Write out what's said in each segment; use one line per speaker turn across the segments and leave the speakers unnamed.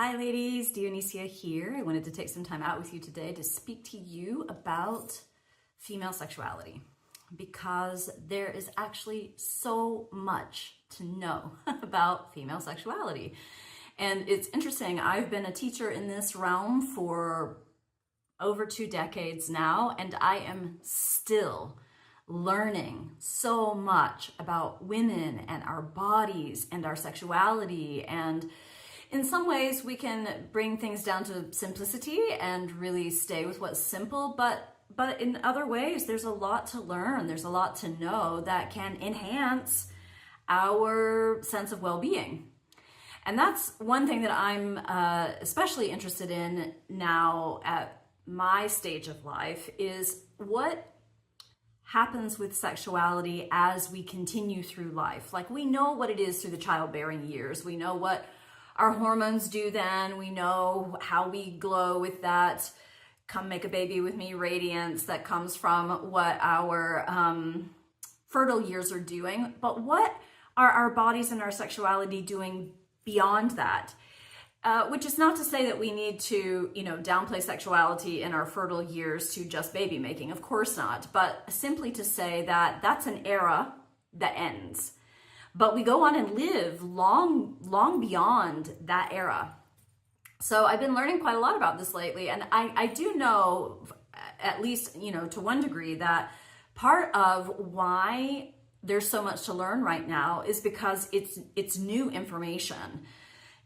Hi ladies, Dionysia here. I wanted to take some time out with you today to speak to you about female sexuality because there is actually so much to know about female sexuality. And it's interesting, I've been a teacher in this realm for over 2 decades now, and I am still learning so much about women and our bodies and our sexuality. And in some ways, we can bring things down to simplicity and really stay with what's simple, but in other ways, there's a lot to learn. There's a lot to know that can enhance our sense of well-being. And that's one thing that I'm especially interested in now at my stage of life is what happens with sexuality as we continue through life. Like, we know what it is through the childbearing years. We know what our hormones do then. We know how we glow with that "come make a baby with me" radiance that comes from what our fertile years are doing. But what are our bodies and our sexuality doing beyond that? Which is not to say that we need to, downplay sexuality in our fertile years to just baby making. Of course not. But simply to say that that's an era that ends. But we go on and live long beyond that era. So I've been learning quite a lot about this lately. And I do know, at least, to one degree, that part of why there's so much to learn right now is because it's new information.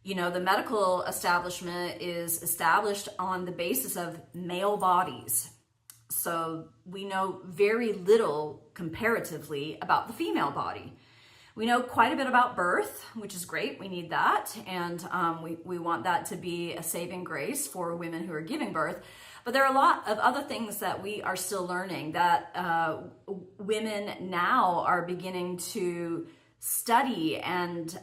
The medical establishment is established on the basis of male bodies. So we know very little comparatively about the female body. We know quite a bit about birth, which is great. We need that. And we want that to be a saving grace for women who are giving birth. But there are a lot of other things that we are still learning that women now are beginning to study and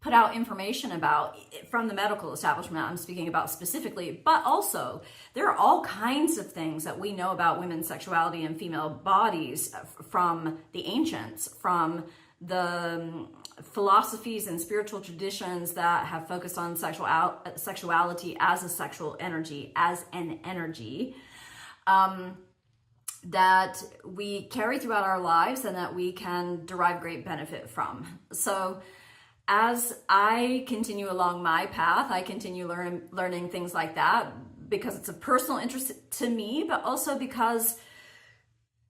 put out information about from the medical establishment. I'm speaking about specifically, but also there are all kinds of things that we know about women's sexuality and female bodies from the ancients, from the philosophies and spiritual traditions that have focused on sexuality as a sexual energy, as an energy that we carry throughout our lives and that we can derive great benefit from. So as I continue along my path, I continue learning things like that because it's a personal interest to me, but also because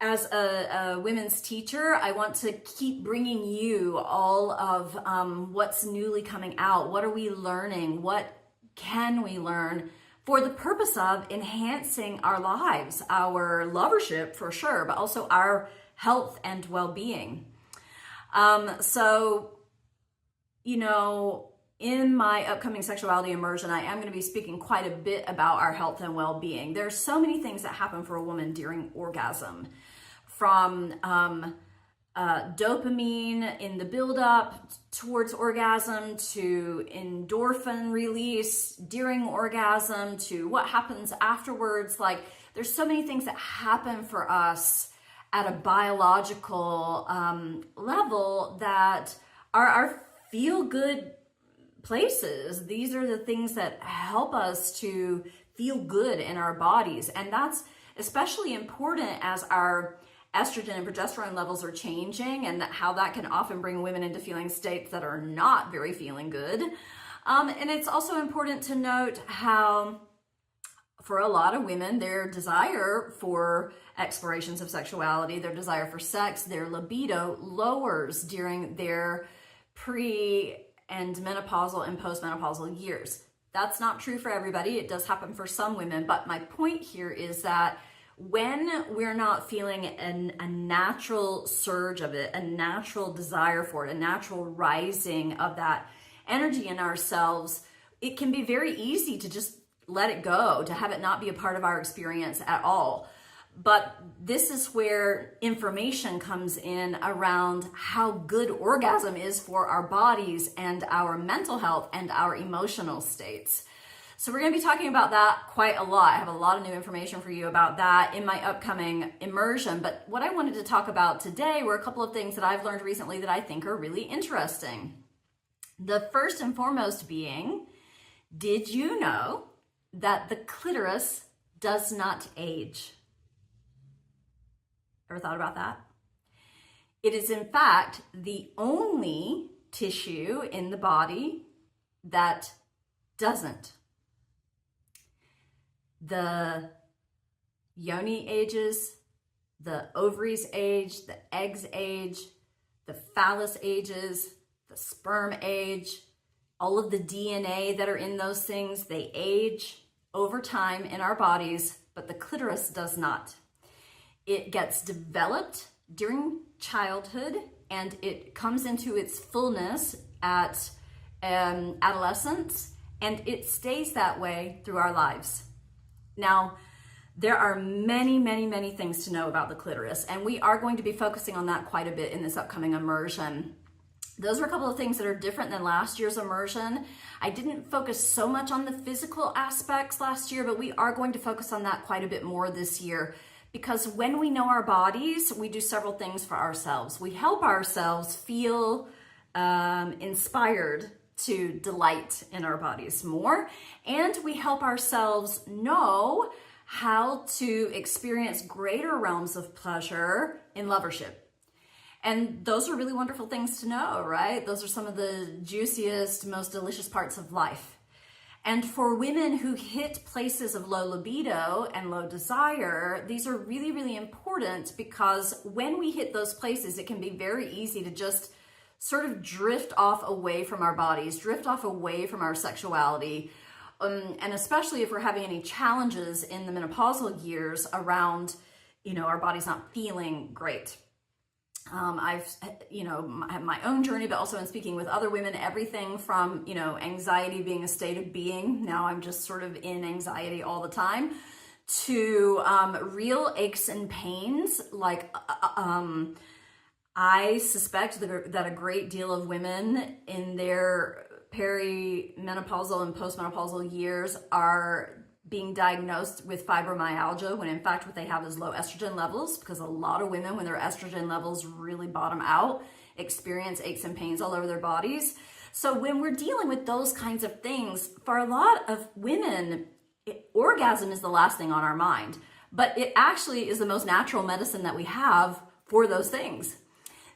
as a women's teacher, I want to keep bringing you all of what's newly coming out. What are we learning? What can we learn for the purpose of enhancing our lives, our lovership for sure, but also our health and well-being. In my upcoming Sexuality Immersion, I am going to be speaking quite a bit about our health and well-being. There's so many things that happen for a woman during orgasm, from dopamine in the buildup towards orgasm, to endorphin release during orgasm, to what happens afterwards. Like, there's so many things that happen for us at a biological level that are feel-good places. These are the things that help us to feel good in our bodies. And that's especially important as our estrogen and progesterone levels are changing, and how that can often bring women into feeling states that are not very feeling good. And it's also important to note how, for a lot of women, their desire for explorations of sexuality, their desire for sex, their libido lowers during their pre- and menopausal and postmenopausal years. That's not true for everybody. It does happen for some women. But my point here is that when we're not feeling a natural surge of it, a natural desire for it, a natural rising of that energy in ourselves, it can be very easy to just let it go, to have it not be a part of our experience at all. But this is where information comes in around how good orgasm is for our bodies and our mental health and our emotional states. So we're going to be talking about that quite a lot. I have a lot of new information for you about that in my upcoming immersion. But what I wanted to talk about today were a couple of things that I've learned recently that I think are really interesting. The first and foremost being Did you know that the clitoris does not age? Ever thought about that? It is in fact the only tissue in the body that doesn't. The yoni ages, the ovaries age, the eggs age, the phallus ages, the sperm age, all of the DNA that are in those things, they age over time in our bodies, but the clitoris does not. It gets developed during childhood and it comes into its fullness at adolescence, and it stays that way through our lives. Now, there are many, many, many things to know about the clitoris, and we are going to be focusing on that quite a bit in this upcoming immersion. Those are a couple of things that are different than last year's immersion. I didn't focus so much on the physical aspects last year, but we are going to focus on that quite a bit more this year, because when we know our bodies, we do several things for ourselves. We help ourselves feel inspired to delight in our bodies more, and we help ourselves know how to experience greater realms of pleasure in lovership. And those are really wonderful things to know, right? Those are some of the juiciest, most delicious parts of life. And for women who hit places of low libido and low desire, these are really, really important, because when we hit those places, it can be very easy to just sort of drift off away from our bodies, drift off away from our sexuality. And especially if we're having any challenges in the menopausal years around, our body's not feeling great. I've had my own journey, but also in speaking with other women, everything from, anxiety being a state of being, now I'm just sort of in anxiety all the time, to real aches and pains. Like, I suspect that a great deal of women in their perimenopausal and postmenopausal years are being diagnosed with fibromyalgia, when in fact what they have is low estrogen levels, because a lot of women, when their estrogen levels really bottom out, experience aches and pains all over their bodies. So when we're dealing with those kinds of things, for a lot of women, orgasm is the last thing on our mind, but it actually is the most natural medicine that we have for those things.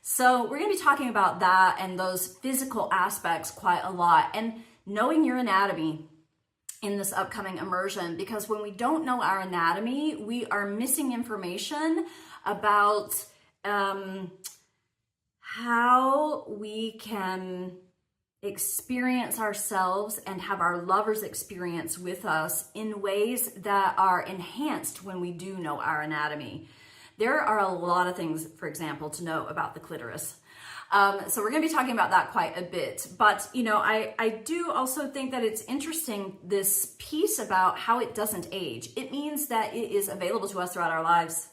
So we're going to be talking about that and those physical aspects quite a lot, and knowing your anatomy in this upcoming immersion, because when we don't know our anatomy, we are missing information about how we can experience ourselves and have our lovers experience with us in ways that are enhanced when we do know our anatomy. There are a lot of things, for example, to know about the clitoris. So we're going to be talking about that quite a bit. But, I do also think that it's interesting, this piece about how it doesn't age. It means that it is available to us throughout our lives.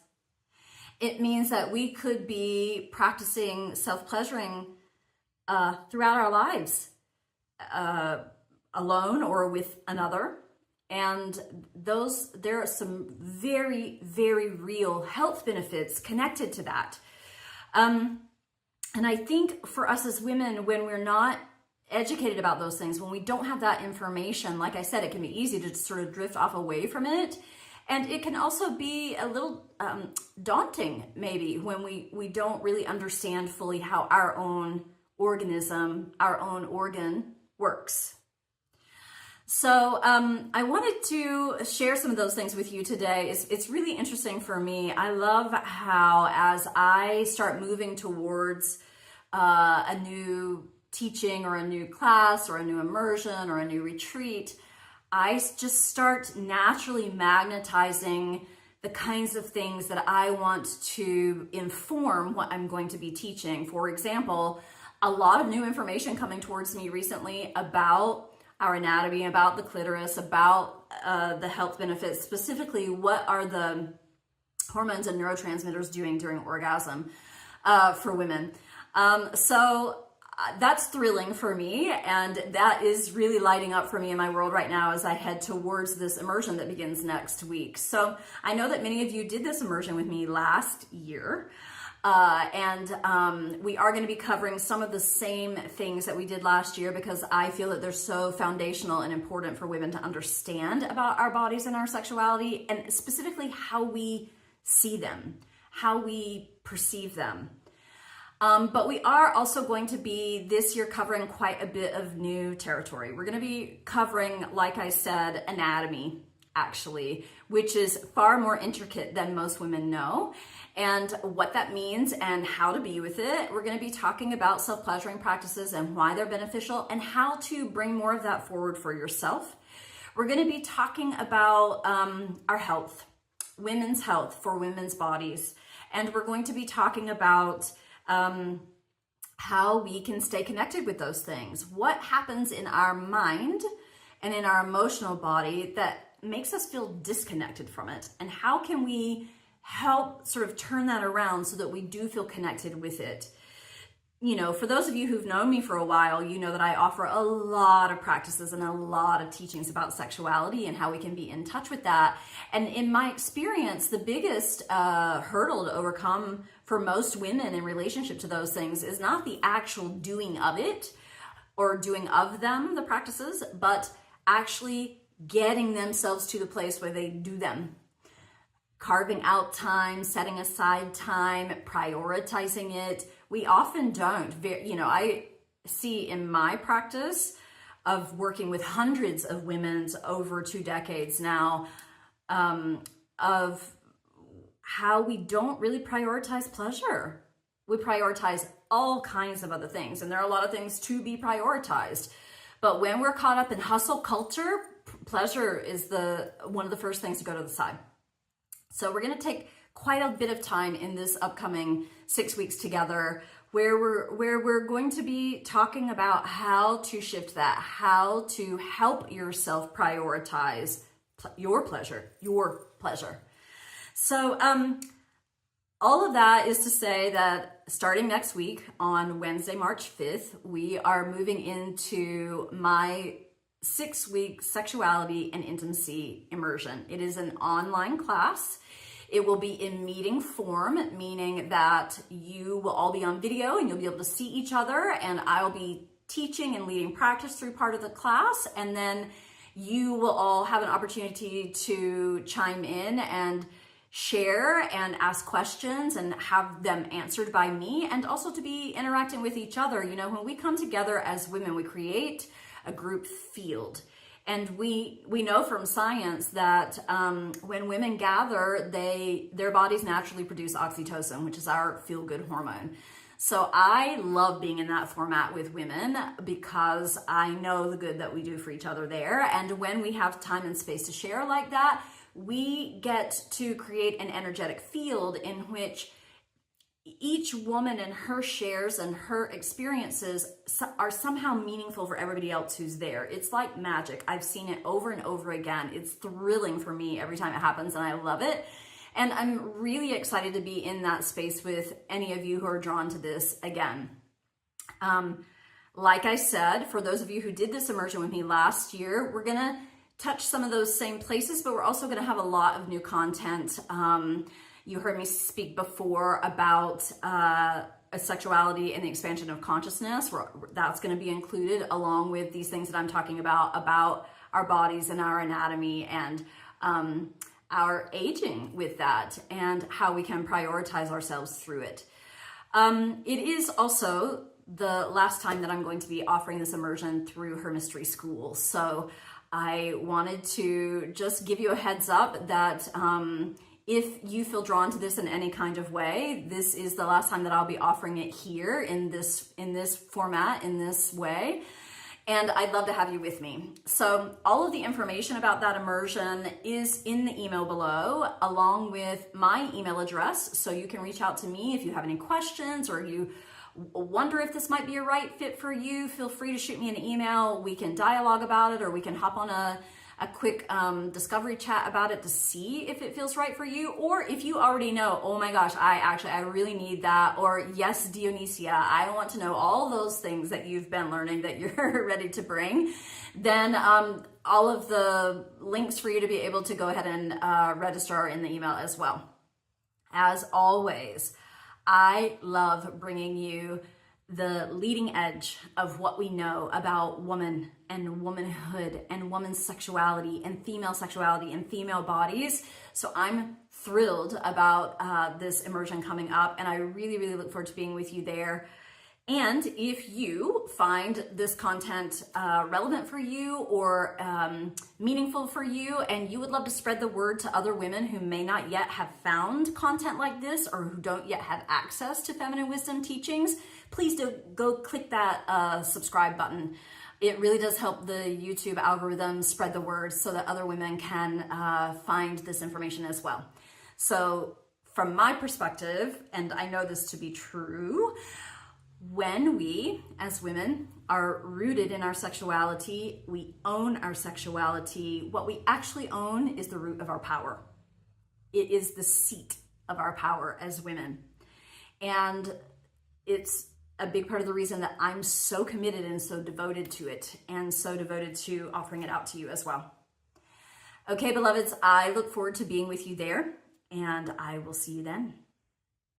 It means that we could be practicing self-pleasuring throughout our lives, alone or with another. And there are some very, very real health benefits connected to that. And I think for us as women, when we're not educated about those things, when we don't have that information, like I said, it can be easy to sort of drift off away from it. And it can also be a little daunting, maybe, when we don't really understand fully how our own organism, our own organ works. So I wanted to share some of those things with you today. It's really interesting for me. I love how, as I start moving towards a new teaching or a new class or a new immersion or a new retreat, I just start naturally magnetizing the kinds of things that I want to inform what I'm going to be teaching. For example, a lot of new information coming towards me recently about our anatomy, about the clitoris, about the health benefits, specifically what are the hormones and neurotransmitters doing during orgasm for women. So that's thrilling for me, and that is really lighting up for me in my world right now as I head towards this immersion that begins next week. So I know that many of you did this immersion with me last year. We are going to be covering some of the same things that we did last year because I feel that they're so foundational and important for women to understand about our bodies and our sexuality, and specifically how we see them, how we perceive them. But we are also going to be this year covering quite a bit of new territory. We're going to be covering, like I said, anatomy, actually, which is far more intricate than most women know, and what that means and how to be with it. We're going to be talking about self-pleasuring practices and why they're beneficial and how to bring more of that forward for yourself. We're going to be talking about our health, women's health for women's bodies, and we're going to be talking about how we can stay connected with those things. What happens in our mind and in our emotional body that makes us feel disconnected from it? And how can we help sort of turn that around so that we do feel connected with it? You know, for those of you who've known me for a while, you know that I offer a lot of practices and a lot of teachings about sexuality and how we can be in touch with that. And in my experience, the biggest hurdle to overcome for most women in relationship to those things is not the actual doing of it or doing of them, the practices, but actually getting themselves to the place where they do them. Carving out time, setting aside time, prioritizing it. We often don't. You know, I see in my practice of working with hundreds of women over 2 decades now, of how we don't really prioritize pleasure. We prioritize all kinds of other things, and there are a lot of things to be prioritized. But when we're caught up in hustle culture, pleasure is one of the first things to go to the side. So we're going to take quite a bit of time in this upcoming 6 weeks together where we're going to be talking about how to shift that, how to help yourself prioritize your pleasure. So all of that is to say that starting next week on Wednesday, March 5th, we are moving into my 6-week sexuality and intimacy immersion. It is an online class. It will be in meeting form, meaning that you will all be on video and you'll be able to see each other, and I'll be teaching and leading practice through part of the class, and then you will all have an opportunity to chime in and share and ask questions and have them answered by me, and also to be interacting with each other. You know, when we come together as women, we create a group field. And we know from science that when women gather, their bodies naturally produce oxytocin, which is our feel-good hormone. So I love being in that format with women because I know the good that we do for each other there. And when we have time and space to share like that, we get to create an energetic field in which each woman and her shares and her experiences are somehow meaningful for everybody else who's there. It's like magic. I've seen it over and over again. It's thrilling for me every time it happens, and I love it. And I'm really excited to be in that space with any of you who are drawn to this again. Like I said, for those of you who did this immersion with me last year, we're gonna touch some of those same places, but we're also gonna have a lot of new content. You heard me speak before about sexuality and the expansion of consciousness. That's going to be included along with these things that I'm talking about our bodies and our anatomy and our aging with that, and how we can prioritize ourselves through it. It is also the last time that I'm going to be offering this immersion through her mystery school. So I wanted to just give you a heads up that if you feel drawn to this in any kind of way, this is the last time that I'll be offering it here in this format, in this way. And I'd love to have you with me. So all of the information about that immersion is in the email below, along with my email address. So you can reach out to me if you have any questions or you wonder if this might be a right fit for you. Feel free to shoot me an email. We can dialogue about it, or we can hop on a quick discovery chat about it to see if it feels right for you. Or if you already know, oh my gosh, I really need that. Or yes, Dionysia, I want to know all those things that you've been learning that you're ready to bring. Then all of the links for you to be able to go ahead and register are in the email as well. As always, I love bringing you the leading edge of what we know about woman and womanhood and woman's sexuality and female bodies. So I'm thrilled about this immersion coming up, and I really, really look forward to being with you there. And if you find this content relevant for you or meaningful for you, and you would love to spread the word to other women who may not yet have found content like this or who don't yet have access to feminine wisdom teachings, please do go click that subscribe button. It really does help the YouTube algorithm spread the word so that other women can find this information as well. So from my perspective, and I know this to be true, when we, as women, are rooted in our sexuality, we own our sexuality. What we actually own is the root of our power. It is the seat of our power as women. And it's a big part of the reason that I'm so committed and so devoted to it, and so devoted to offering it out to you as well. Okay, beloveds, I look forward to being with you there, and I will see you then.